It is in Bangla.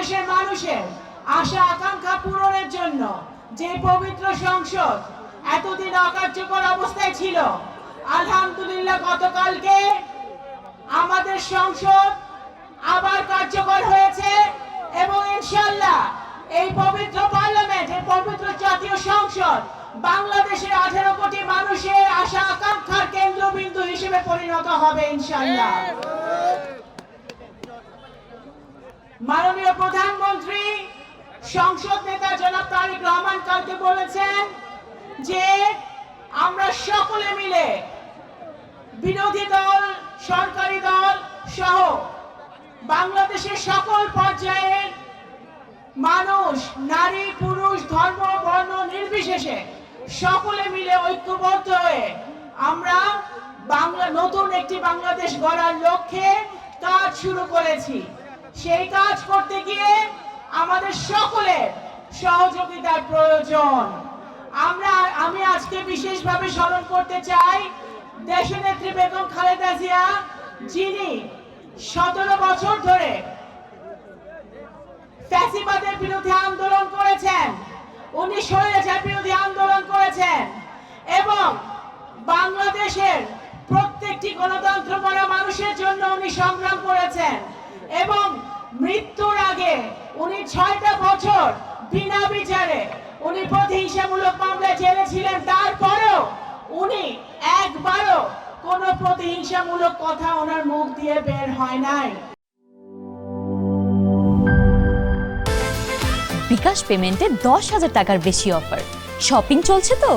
বাংলাদেশের মানুষের আশা আকাঙ্ক্ষা পূরণের জন্য যে পবিত্র সংসদ এতদিন অকার্যকর অবস্থায় ছিল, আলহামদুলিল্লাহ গতকালকে আমাদের সংসদ আবার কার্যকর হয়েছে এবং ইনশাআল্লাহ এই পবিত্র পার্লামেন্ট, এই পবিত্র জাতীয় সংসদ বাংলাদেশের 18 কোটি মানুষের আশা আকাঙ্ক্ষার কেন্দ্রবিন্দু হিসেবে পরিণত হবে ইনশাআল্লাহ। মাননীয় প্রধানমন্ত্রী সংসদ নেতা জনাব তারেক রহমান কালকে বলেছেন যে আমরা সকলে মিলে বিরোধী দল, সরকারি দল সহ বাংলাদেশের সকল পর্যায়ের মানুষ, নারী পুরুষ, ধর্ম বর্ণ নির্বিশেষে সকলে মিলে ঐক্যবদ্ধ হয়ে আমরা নতুন একটি বাংলাদেশ গড়ার লক্ষ্যে কাজ শুরু করেছি। সেই কাজ করতে গিয়ে আমাদের সকলের সহযোগিতার প্রয়োজন। আমি আজকে বিশেষভাবে স্মরণ করতে চাই দেশনেত্রী বেগম খালেদা জিয়া, যিনি 17 বছর ধরে ফ্যাসিবাদের বিরুদ্ধে আন্দোলন করেছেন, উনি স্বৈরাচার বিরোধী আন্দোলন করেছেন এবং বাংলাদেশের প্রত্যেকটি গণতন্ত্রপরা মানুষের জন্য উনি সংগ্রাম করেছেন এবং মৃত্যুর আগে উনি 6টা বছর বিনা বিচারে উনি প্রতিহিংসামূলক মামলায় জেলে ছিলেন। তারপরেও উনি একবারও কোনো প্রতিহিংসামূলক কথা ওনার মুখ দিয়ে বের হয় নাই। বিকাশ পেমেন্টে 10,000 টাকার বেশি অফার, শপিং চলছে তো।